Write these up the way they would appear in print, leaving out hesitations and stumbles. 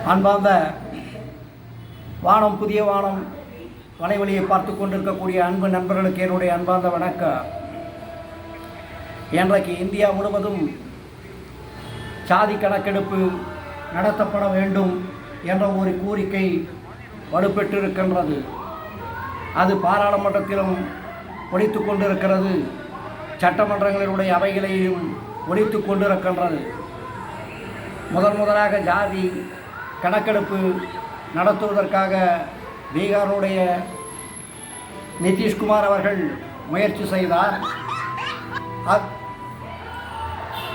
அன்பார்ந்த வானம் புதிய வானம் வலைவழியை பார்த்து கொண்டிருக்கக்கூடிய அன்பு நண்பர்களுக்கு என்னுடைய அன்பார்ந்த வணக்கம். இன்றைக்கு இந்தியா முழுவதும் சாதி கணக்கெடுப்பு நடத்தப்பட வேண்டும் என்ற ஒரு கோரிக்கை வலுப்பெற்றிருக்கின்றது. அது பாராளுமன்றத்திலும் ஒலித்து கொண்டிருக்கிறது, சட்டமன்றங்களினுடைய அவைகளையும் ஒலித்து கொண்டிருக்கின்றது. முதலாக ஜாதி கணக்கெடுப்பு நடத்துவதற்காக பீகாருடைய நிதிஷ்குமார் அவர்கள் முயற்சி செய்தார்.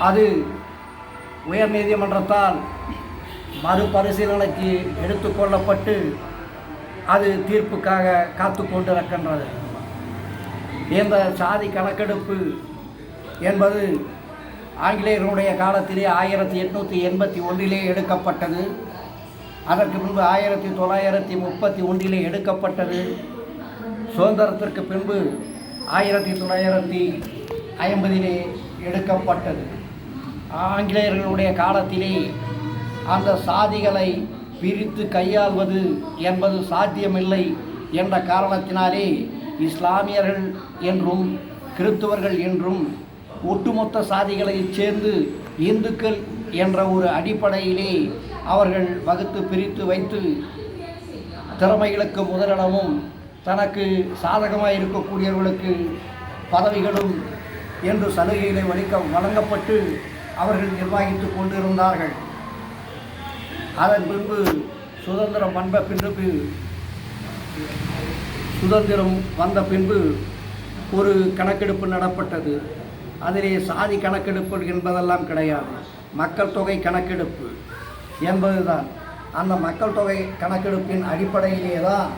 அது உயர்நீதிமன்றத்தால் மறுபரிசீலனைக்கு எடுத்துக்கொள்ளப்பட்டு அது தீர்ப்புக்காக காத்து கொண்டிருக்கின்றது. இந்த சாதி கணக்கெடுப்பு என்பது ஆங்கிலேயர்களுடைய காலத்திலே 1881 எடுக்கப்பட்டது. அதற்கு முன்பு 1931 எடுக்கப்பட்டது. சுதந்திரத்திற்கு பின்பு 1950 எடுக்கப்பட்டது. ஆங்கிலேயர்களுடைய காலத்திலே அந்த சாதிகளை பிரித்து கையாள்வது என்பது சாத்தியமில்லை என்ற காரணத்தினாலே இஸ்லாமியர்கள் என்றும் கிறிஸ்துவர்கள் என்றும் ஒட்டுமொத்த சாதிகளை சேர்ந்து இந்துக்கள் என்ற ஒரு அடிப்படையிலே அவர்கள் வகுத்து பிரித்து வைத்து திறமைகளுக்கு முதலிடமும் தனக்கு சாதகமாக இருக்கக்கூடியவர்களுக்கு பதவிகளும் என்று சலுகைகளை வழங்கப்பட்டு அவர்கள் நிர்வகித்து கொண்டிருந்தார்கள். அதன் பின்பு சுதந்திரம் வந்த பின்பு ஒரு கணக்கெடுப்பு நடப்பட்டது. அதிலே சாதி கணக்கெடுப்பு என்பதெல்லாம் கிடையாது, மக்கள் தொகை கணக்கெடுப்பு என்பதுதான். அந்த மக்கள் தொகை கணக்கெடுப்பின் அடிப்படையிலே தான்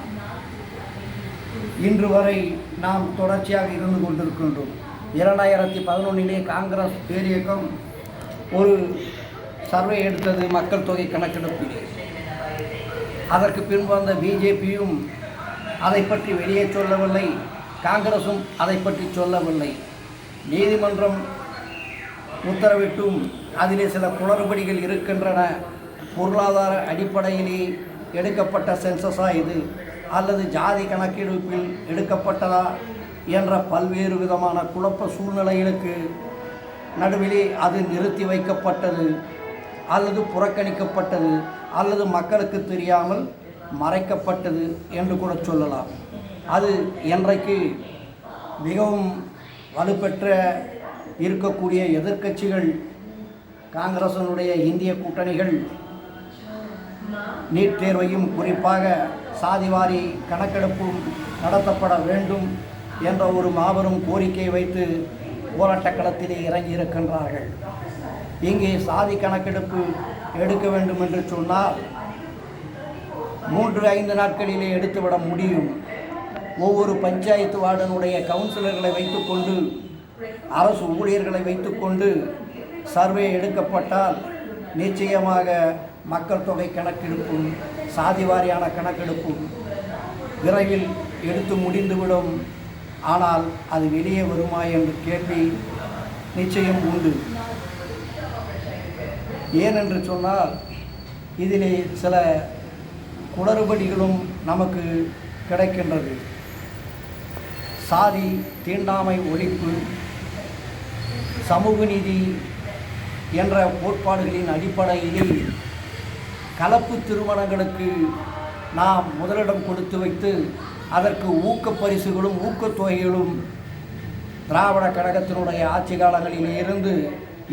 இன்று வரை நாம் தொடர்ச்சியாக இருந்து கொண்டிருக்கின்றோம். 2011 காங்கிரஸ் பேரியக்கம் ஒரு சர்வே எடுத்தது மக்கள் தொகை கணக்கெடுப்பிலே. அதற்கு பின்பு அந்த பிஜேபியும் அதை பற்றி வெளியே சொல்லவில்லை, காங்கிரஸும் அதை பற்றி சொல்லவில்லை. நீதிமன்றம் உத்தரவிட்டும் அதிலே சில குளறுபடிகள் இருக்கின்றன. பொருளாதார அடிப்படையிலே எடுக்கப்பட்ட சென்சஸா இது அல்லது ஜாதி கணக்கெடுப்பில் எடுக்கப்பட்டதா என்ற பல்வேறு விதமான குழப்ப சூழ்நிலைகளுக்கு நடுவிலே அது நிறுத்தி வைக்கப்பட்டது அல்லது புறக்கணிக்கப்பட்டது அல்லது மக்களுக்கு தெரியாமல் மறைக்கப்பட்டது என்று கூட சொல்லலாம். அது இன்றைக்கு மிகவும் வலுப்பெற்ற இருக்கக்கூடிய எதிர்க்கட்சிகள், காங்கிரசினுடைய இந்திய கூட்டணிகள் நீட் தேர்வையும் குறிப்பாக சாதிவாரி கணக்கெடுப்பும் நடத்தப்பட வேண்டும் என்ற ஒரு மாபெரும் கோரிக்கை வைத்து போராட்ட களத்திலே இறங்கி இருக்கின்றார்கள். இங்கே சாதி கணக்கெடுப்பு எடுக்க வேண்டும் என்று சொன்னால் 3-5 நாட்களிலே எடுத்துவிட முடியும். ஒவ்வொரு பஞ்சாயத்து வார்டனுடைய கவுன்சிலர்களை வைத்துக்கொண்டு அரசு ஊழியர்களை வைத்துக்கொண்டு சர்வே எடுக்கப்பட்டால் நிச்சயமாக மக்கள் தொகை கணக்கெடுப்பும் சாதிவாரியான கணக்கெடுப்பும் விரைவில் எடுத்து முடிந்துவிடும். ஆனால் அது வெளியே வருமா என்ற கேள்வி நிச்சயம் உண்டு. ஏனென்று சொன்னால் இதிலே சில குளறுபடிகளும் நமக்கு கிடைக்கின்றது. சாதி தீண்டாமை ஒழிப்பு, சமூக நீதி என்ற கோட்பாடுகளின் அடிப்படையில் கலப்பு திருமணங்களுக்கு நாம் முதலிடம் கொடுத்து வைத்து அதற்கு ஊக்கப்பரிசுகளும் ஊக்கத்தொகைகளும் திராவிட கழகத்தினுடைய ஆட்சி காலங்களிலே இருந்து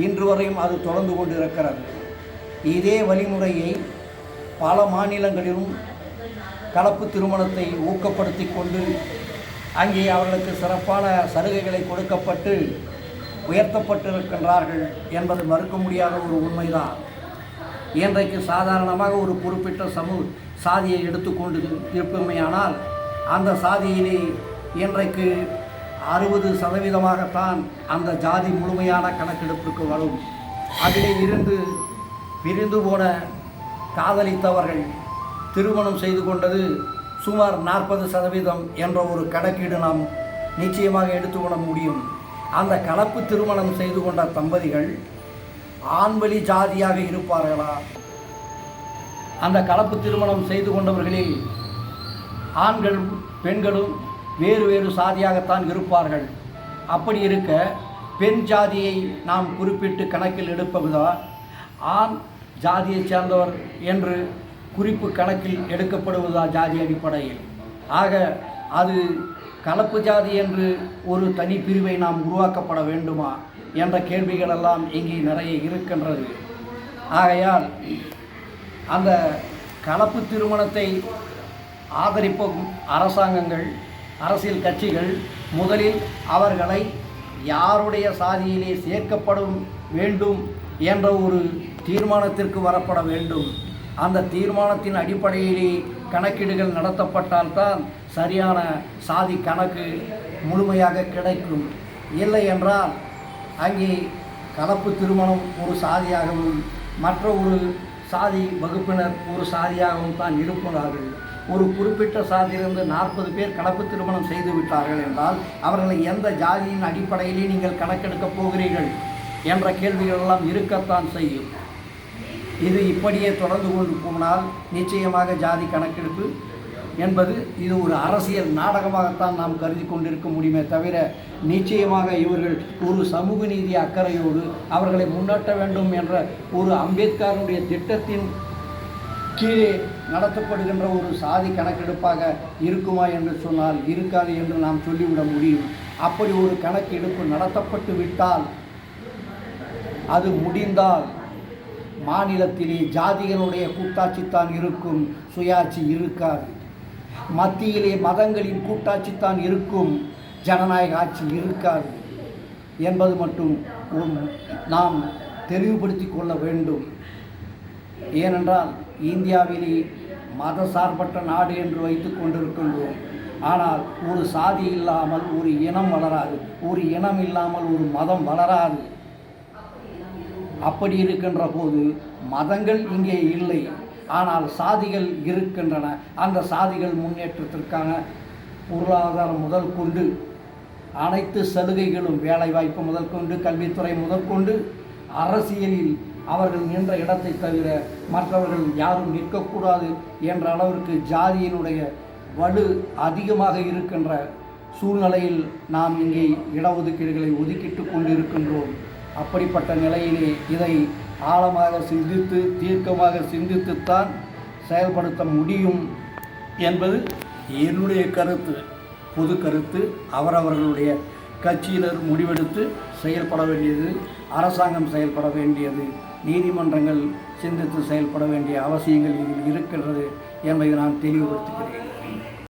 இன்று வரையும் அது தொடர்ந்து கொண்டு இருக்கிறது. இதே வழிமுறையை பல மாநிலங்களிலும் கலப்பு திருமணத்தை ஊக்கப்படுத்தி கொண்டு அங்கே அவர்களுக்கு சிறப்பான சலுகைகளை கொடுக்கப்பட்டு உயர்த்தப்பட்டிருக்கின்றார்கள் என்பது மறுக்க முடியாத ஒரு உண்மைதான். இன்றைக்கு சாதாரணமாக ஒரு குறிப்பிட்ட சாதியை எடுத்துக்கொண்டு இருப்பமையானால் அந்த சாதியிலே இன்றைக்கு 60% அந்த ஜாதி முழுமையான கணக்கெடுப்புக்கு வரும். அதிலே இருந்து பிரிந்து போன காதலித்தவர்கள் திருமணம் செய்து கொண்டது சுமார் 40% என்ற ஒரு கணக்கீடு நாம் நிச்சயமாக எடுத்துக்கொள்ள முடியும். அந்த கலப்பு திருமணம் செய்து கொண்ட தம்பதிகள் ஆண்வழி ஜாதியாக இருப்பார்களா அந்த கலப்பு திருமணம் செய்து கொண்டவர்களில் ஆண்களும் பெண்களும் வேறு வேறு சாதியாகத்தான் இருப்பார்கள். அப்படி இருக்க பெண் ஜாதியை நாம் குறிப்பிட்டு கணக்கில் எடுப்பதுதான் ஆண் ஜாதியைச் சேர்ந்தவர் என்று குறிப்பு கணக்கில் எடுக்கப்படுவதா ஜாதி அடிப்படையில். ஆக அது கலப்பு ஜாதி என்று ஒரு தனி பிரிவை நாம் உருவாக்கப்பட வேண்டுமா என்ற கேள்விகளெல்லாம் இங்கே நிறைய இருக்கின்றது. ஆகையால் அந்த கலப்பு திருமணத்தை ஆதரிப்பும் அரசாங்கங்கள், அரசியல் கட்சிகள் முதலில் அவர்களை யாருடைய சாதியிலே சேர்க்கப்படும் வேண்டும் என்ற ஒரு தீர்மானத்திற்கு வரப்பட வேண்டும். அந்த தீர்மானத்தின் அடிப்படையிலே கணக்கீடுகள் நடத்தப்பட்டால்தான் சரியான சாதி கணக்கு முழுமையாக கிடைக்கும். இல்லை என்றால் அங்கே கலப்பு திருமணம் ஒரு சாதியாகவும் மற்ற ஒரு சாதி வகுப்பினர் ஒரு சாதியாகவும் தான் இருப்பார்கள். ஒரு குறிப்பிட்ட சாதியிலிருந்து 40 பேர் கலப்பு திருமணம் செய்து விட்டார்கள் என்றால் அவர்களை எந்த ஜாதியின் அடிப்படையிலே நீங்கள் கணக்கெடுக்கப் போகிறீர்கள் என்ற கேள்விகளெல்லாம் இருக்கத்தான் செய்யும். இது இப்படியே தொடர்ந்து கொண்டு போனால் நிச்சயமாக ஜாதி கணக்கெடுப்பு என்பது இது ஒரு அரசியல் நாடகமாகத்தான் நாம் கருதி கொண்டிருக்க முடியுமே தவிர நிச்சயமாக இவர்கள் ஒரு சமூக நீதி அக்கறையோடு அவர்களை முன்னேற்ற வேண்டும் என்ற ஒரு அம்பேத்கருடைய திட்டத்தின் கீழே நடத்தப்படுகின்ற ஒரு சாதி கணக்கெடுப்பாக இருக்குமா என்று சொன்னால் இருக்காது என்று நாம் சொல்லிவிட முடியும். அப்படி ஒரு கணக்கெடுப்பு நடத்தப்பட்டு விட்டால் அது முடிந்தால் மாநிலத்திலே ஜாதிகளுடைய கூட்டாட்சித்தான் இருக்கும், சுயாட்சி இருக்காது. மத்தியிலே மதங்களின் கூட்டாட்சித்தான் இருக்கும், ஜனநாயக ஆட்சி இருக்காது என்பது மட்டும் நாம் தெளிவுபடுத்தி கொள்ள வேண்டும். ஏனென்றால் இந்தியாவிலே மத சார்பற்ற நாடு என்று வைத்து கொண்டிருக்கின்றோம். ஆனால் ஒரு சாதி இல்லாமல் ஒரு இனம் வளராது, ஒரு இனம் இல்லாமல் ஒரு மதம் வளராது. அப்படி இருக்கின்ற போது மதங்கள் இங்கே இல்லை, ஆனால் சாதிகள் இருக்கின்றன. அந்த சாதிகள் முன்னேற்றத்திற்கான பொருளாதாரம் முதல் கொண்டு அனைத்து சலுகைகளும், வேலைவாய்ப்பு முதல் கொண்டு, கல்வித்துறை முதல் கொண்டு, அரசியலில் அவர்கள் நின்ற இடத்தை தவிர மற்றவர்கள் யாரும் நிற்கக்கூடாது என்ற அளவிற்கு ஜாதியினுடைய வலு அதிகமாக இருக்கின்ற சூழ்நிலையில் நாம் இங்கே இடஒதுக்கீடுகளை ஒதுக்கிட்டு கொண்டிருக்கின்றோம். அப்படிப்பட்ட நிலையிலே இதை ஆழமாக சிந்தித்து தீர்க்கமாக சிந்தித்துத்தான் செயல்படுத்த முடியும் என்பது என்னுடைய கருத்து. பொது கருத்து. அவரவர்களுடைய கட்சியினர் முடிவெடுத்து செயல்பட வேண்டியது, அரசாங்கம் செயல்பட வேண்டியது, நீதிமன்றங்கள் சிந்தித்து செயல்பட வேண்டிய அவசியங்கள் இதில் இருக்கின்றது என்பதை நான் தெளிவுபடுத்துகிறேன்.